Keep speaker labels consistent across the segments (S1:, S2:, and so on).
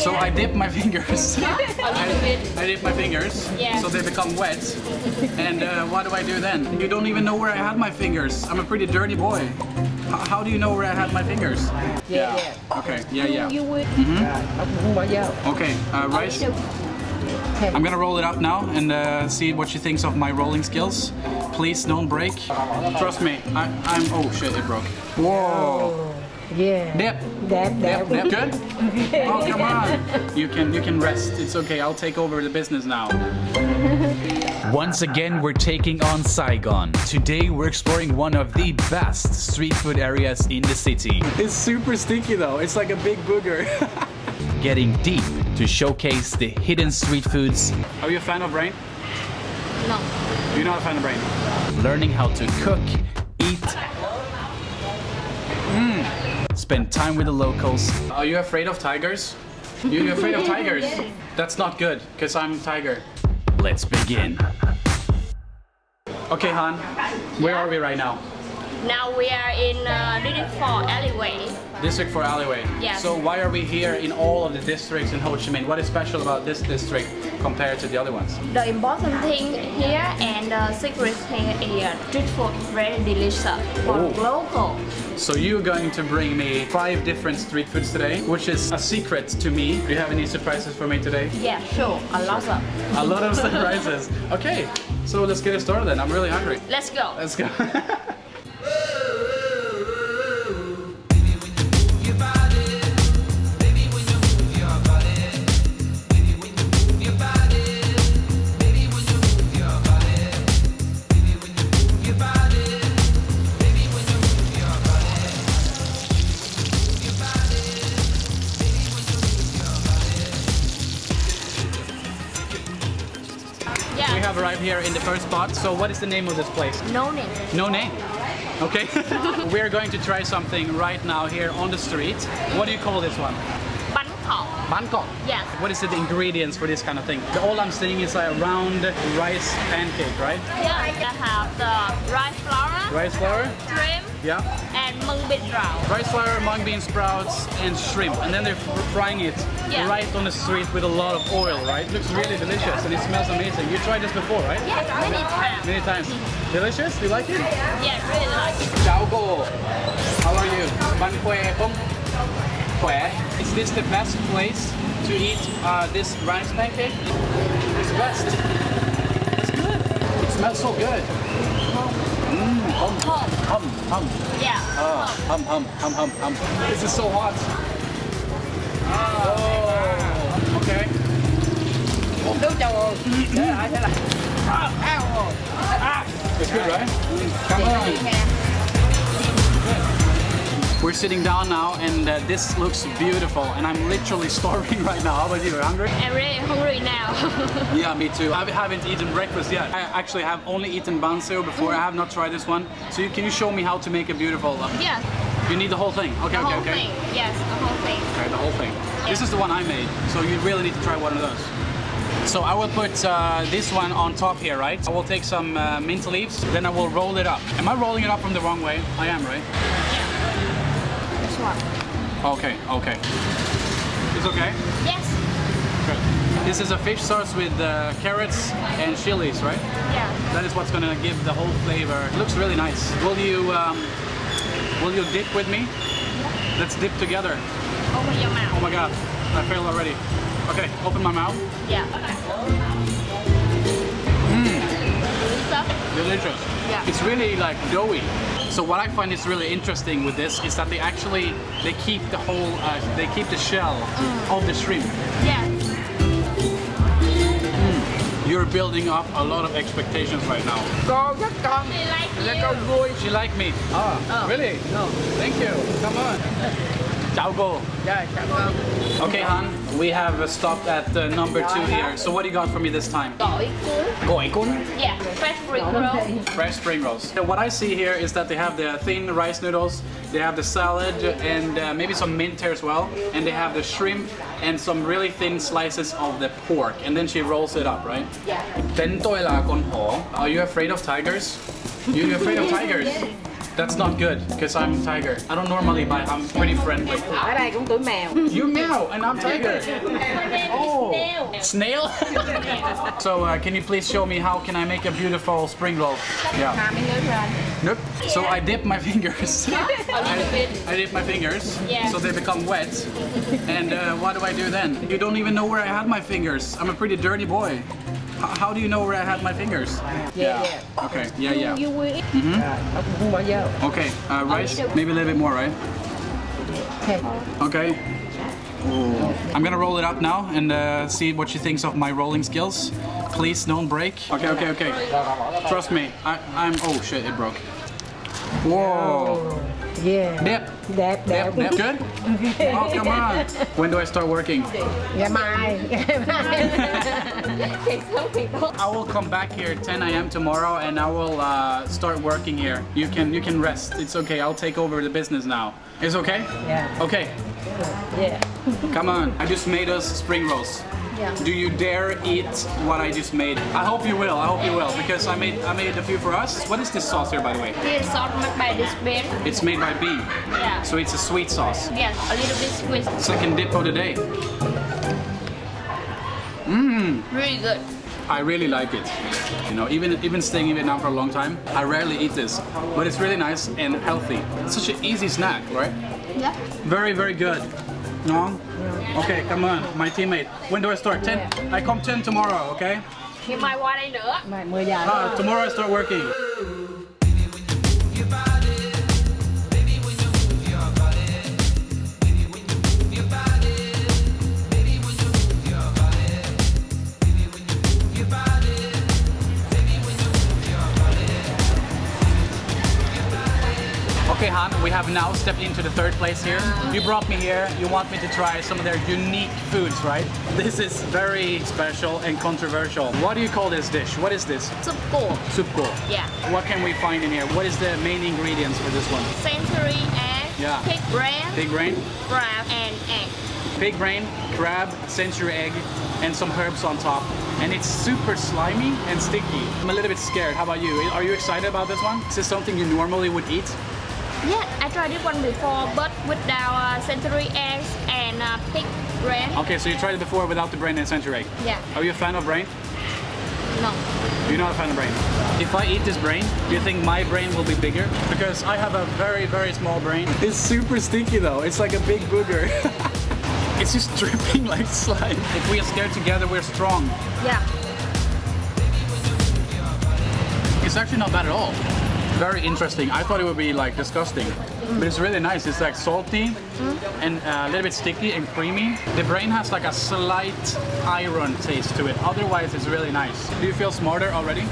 S1: So I dip my fingers. I dip my fingers, so they become wet. And what do I do then? You don't even know where I had my fingers. I'm a pretty dirty boy. How do you know where I had my fingers?
S2: Yeah.
S1: Okay, yeah.
S2: You will.
S1: Okay, rice. I'm gonna roll it up now and see what she thinks of my rolling skills. Please don't break. Trust me, I'm. Oh shit, it broke. Whoa.
S2: Yeah.
S1: Dip. Dip. Good. Oh come on. You can rest. It's okay. I'll take over the business now. Once again, we're taking on Saigon. Today, we're exploring one of the best street food areas in the city. It's super sticky though. It's like a big booger. Getting deep to showcase the hidden street foods. Are you a fan of rain?
S3: No.
S1: You're not a fan of rain? Learning how to cook, eat, spend time with the locals. Are you afraid of tigers? You're afraid of tigers? That's not good, because I'm a tiger. Let's begin. Okay, Han, where are we right now?
S3: Now we are in District 4 alleyway.
S1: District 4 alleyway.
S3: Yes.
S1: So why are we here in all of the districts in Ho Chi Minh? What is special about this district compared to the other ones?
S3: The important thing here and the secret thing is street food very delicious for local.
S1: So you're going to bring me 5 different street foods today, which is a secret to me. Do you have any surprises for me today?
S3: Yeah, sure. A lot of.
S1: A lot of surprises. Okay, so let's get it started then. I'm really hungry.
S3: Let's go.
S1: Let's go. We have arrived here in the first spot. So what is the name of this place?
S3: No name.
S1: No name. Okay. We're going to try something right now here on the street. What do you call this one?
S3: Bánh Kok.
S1: Pancake.
S3: Yes.
S1: What is the ingredients for this kind of thing? All I'm seeing is a round rice pancake, right?
S3: Yeah, I have the rice flour,
S1: Rice flour.
S3: shrimp,
S1: Yeah.
S3: and mung bean sprout.
S1: Rice flour, mung bean sprouts, and shrimp. And then they're frying it right on the street with a lot of oil, right? It looks really delicious and it smells amazing. You tried this before, right?
S3: Yes, many times.
S1: Many times. Delicious? Do you like it?
S3: Yeah, really like it.
S1: Chào cô. How are you? Bạn khỏe không? Khỏe. Is this the best place to eat this rice pancake? It's the best. It's good. It smells so good. Hum.
S3: Yeah.
S1: Hum. This is so hot. Oh, okay. It's good, right? Come on. We're sitting down now and this looks beautiful and I'm literally starving right now. How about you? Hungry?
S3: I'm really hungry now.
S1: Yeah, me too. I haven't eaten breakfast yet. I actually have only eaten bansu before. I have not tried this one. So can you show me how to make a beautiful?
S3: Yes.
S1: You need the whole thing. Okay,
S3: The whole
S1: okay.
S3: thing. Yes, the whole thing.
S1: Okay, the whole thing. This is the one I made, so you really need to try one of those. So I will put this one on top here, right? I will take some mint leaves, then I will roll it up. Am I rolling it up from the wrong way? I am, right?
S3: This one.
S1: Okay. It's okay?
S3: Yes.
S1: Good. This is a fish sauce with carrots and chilies, right?
S3: Yeah.
S1: That is what's gonna give the whole flavor. It looks really nice. Will you dip with me? Let's dip together.
S3: Open your mouth.
S1: Oh my god, I failed already. Okay, open my mouth.
S3: Yeah.
S1: Delicious.
S3: Yeah.
S1: It's really like doughy. So what I find is really interesting with this is that they keep the whole, they keep the shell of the shrimp.
S3: Yeah.
S1: You're building up a lot of expectations right now.
S2: Cô rất con.
S3: She like
S2: Rất
S3: you.
S2: con vui.
S1: She like me. Ah, really? No. Thank you. Come on. Chào cô.
S2: Yeah, chào con.
S1: Okay, Han, we have stopped at number 2 here. So what do you got for me this time?
S3: Gỏi cuốn.
S1: Gỏi cuốn?
S3: Yeah, fresh spring roll.
S1: Fresh spring rolls. So what I see here is that they have the thin rice noodles, they have the salad and maybe some mint here as well, and they have the shrimp and some really thin slices of the pork, and then she rolls it up, right?
S3: Yeah.
S1: Tên tôi là con hổ. Are you afraid of tigers? You afraid of tigers? That's not good because I'm tiger. I don't normally bite. I'm pretty friendly.
S2: Ở đây cũng tuổi mèo.
S1: You meow and I'm tiger. Oh, snail. So can you please show me how can I make a beautiful spring roll? Yeah.
S2: Hà mấy nước rồi.
S1: Nope. So I dip my fingers.
S3: A little bit.
S1: I dip my fingers
S3: Yeah.
S1: so they become wet. And what do I do then? You don't even know where I had my fingers. I'm a pretty dirty boy. How do you know where I had my fingers?
S2: Yeah.
S1: Okay. Yeah.
S3: You will eat.
S2: Rồi, ông cũng bỏ vô.
S1: Okay. Rice. Maybe a little bit more, right?
S2: Thêm.
S1: Okay. I'm gonna roll it up now and see what she thinks of my rolling skills. Please don't break. Okay. Trust me. I'm. Oh shit! It broke. Whoa.
S2: Yeah.
S1: Dip.
S2: Đẹp.
S1: Good. Oh come on. When do I start working?
S2: Ngày mai.
S1: I will come back here 10 a.m. tomorrow and I will start working here. You can rest. It's okay. I'll take over the business now. It's okay?
S2: Yeah.
S1: Okay.
S2: Yeah.
S1: Come on. I just made us spring rolls.
S3: Yeah.
S1: Do you dare eat what I just made? I hope you will because I made a few for us. What is this sauce here, by the way?
S3: This sauce made by this bean.
S1: It's made by bee.
S3: Yeah.
S1: So it's a sweet sauce.
S3: Yes, a little bit sweet.
S1: Second dip of the day.
S3: Really good.
S1: I really like it. You know, even staying in Vietnam for a long time, I rarely eat this, but it's really nice and healthy. It's such an easy snack, right?
S3: Yeah.
S1: Very, very good. No? Okay, come on, my teammate. When do I start? 10? I come 10 tomorrow, okay?
S3: Thì mai qua đây nữa.
S2: Mai 10 giờ đó.
S1: Tomorrow I start working. Okay, Han, we have now stepped into the third place here. You brought me here. You want me to try some of their unique foods, right? This is very special and controversial. What do you call this dish? What is this?
S3: Súp cua.
S1: Soup ko.
S3: Yeah.
S1: What can we find in here? What is the main ingredients for this one?
S3: Century egg.
S1: Yeah.
S3: Pig brain.
S1: Pig brain,
S3: Crab and egg.
S1: pig brain, crab, century egg, and some herbs on top. And it's super slimy and sticky. I'm a little bit scared. How about you? Are you excited about this one? Is this something you normally would eat?
S3: Yeah, I tried this one before, but without century eggs and pig brain.
S1: Okay, so you tried it before without the brain and century egg.
S3: Yeah.
S1: Are you a fan of brain?
S3: No.
S1: You're not a fan of brain. If I eat this brain, do you think my brain will be bigger? Because I have a very, very small brain. It's super sticky though. It's like a big booger. It's just dripping like slime. If we are scared together, we're strong.
S3: Yeah.
S1: It's actually not bad at all. Very interesting. I thought it would be like disgusting, but it's really nice. It's like salty and a little bit sticky and creamy. The brain has like a slight iron taste to it. Otherwise, it's really nice. Do you feel smarter already?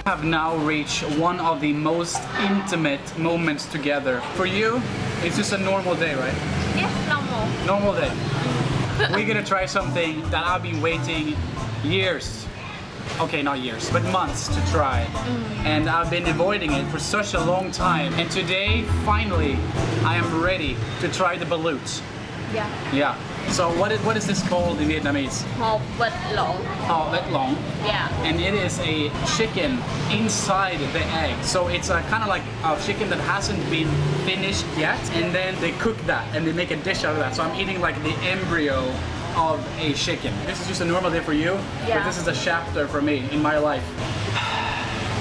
S1: Have now reached one of the most intimate moments together. For you, it's just a normal day, right?
S3: Yes, normal.
S1: Normal day. We're gonna try something that I've been waiting years. Okay, not years, but months to try. And I've been avoiding it for such a long time. And today, finally, I am ready to try the balut.
S3: Yeah.
S1: Yeah. So what is this called in Vietnamese?
S3: Hột vịt lộn.
S1: Hao Vet Long.
S3: Yeah.
S1: And it is a chicken inside the egg. So it's a kind of like a chicken that hasn't been finished yet, and then they cook that and they make a dish out of that. So I'm eating like the embryo of a chicken. This is just a normal day for you,
S3: Yeah.
S1: but this is a chapter for me in my life.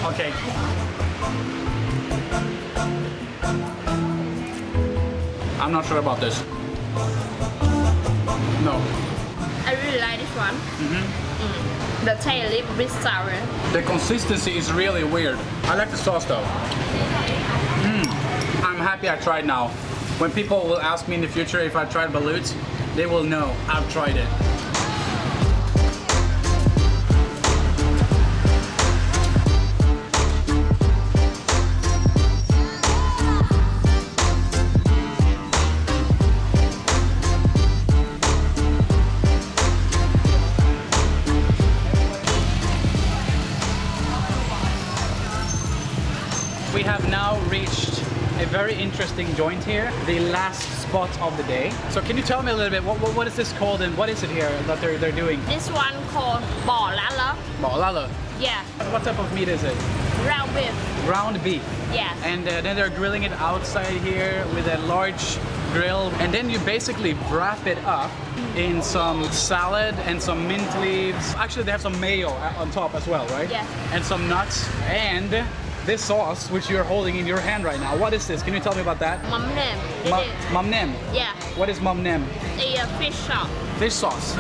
S1: Okay. I'm not sure about this. No.
S3: I really like this one. The taste a little bit sour.
S1: The consistency is really weird. I like the sauce though. I'm happy I tried now. When people will ask me in the future if I tried balut, they will know I've tried it. very interesting joint here, the last spot of the day. So can you tell me a little bit, what is this called and what is it here that they're doing?
S3: This one called bò lá lơ.
S1: Bò lá lơ.
S3: Yeah,
S1: What type of meat is it?
S3: ground beef.
S1: Ground beef.
S3: Yeah.
S1: And then they're grilling it outside here with a large grill. And then you basically wrap it up in some salad and some mint leaves. Actually, they have some mayo on top as well, right?
S3: Yeah.
S1: And some nuts. And this sauce, which you're holding in your hand right now, what is this? Can you tell me about that?
S3: Mắm nêm. This is-
S1: Mom nem.
S3: Yeah,
S1: What is mom nem?
S3: the fish sauce.
S1: Fish sauce.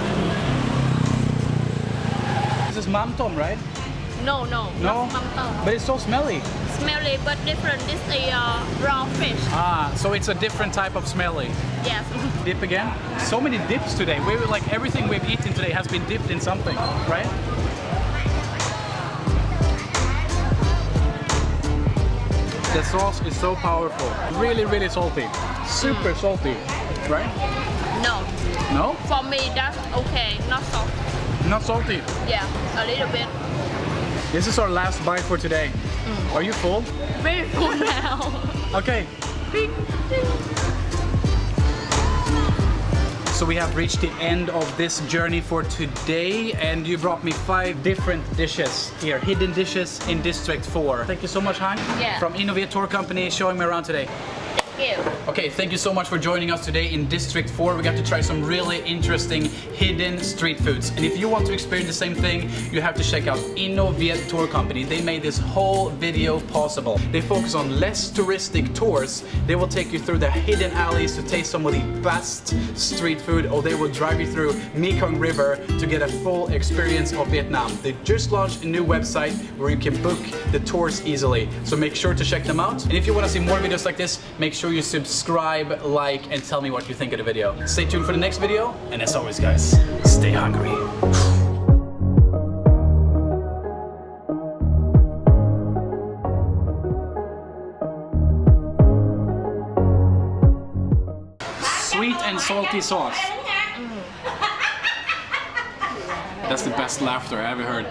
S1: This is mam tom, right?
S3: No,
S1: No?
S3: not mắm tôm.
S1: But it's so smelly.
S3: Smelly but different. This is raw fish.
S1: Ah, so it's a different type of smelly.
S3: Yes.
S1: Dip again. So many dips today. We were like everything we've eaten today has been dipped in something, right? The sauce is so powerful. Really, really salty. Super salty, right?
S3: No,
S1: No?
S3: for me that's okay. Not salt.
S1: Not salty.
S3: Yeah, a little bit.
S1: This is our last bite for today. Are you full?
S3: Very full now.
S1: Okay. So we have reached the end of this journey for today, and you brought me 5 different dishes here, hidden dishes in District 4. Thank you so much, Han,
S3: Yeah.
S1: from Innovate Tour Company, showing me around today.
S3: Thank you.
S1: Okay, thank you so much for joining us today in District 4. We got to try some really interesting hidden street foods. And if you want to experience the same thing, you have to check out Innovate Tour Company. They made this whole video possible. They focus on less touristic tours. They will take you through the hidden alleys to taste some of the best street food, or they will drive you through Mekong River to get a full experience of Vietnam. They just launched a new website where you can book the tours easily. So make sure to check them out. And if you want to see more videos like this, make sure you subscribe, like, and tell me what you think of the video. Stay tuned for the next video, and as always, guys, stay hungry. Sweet and salty sauce. That's the best laughter I ever heard.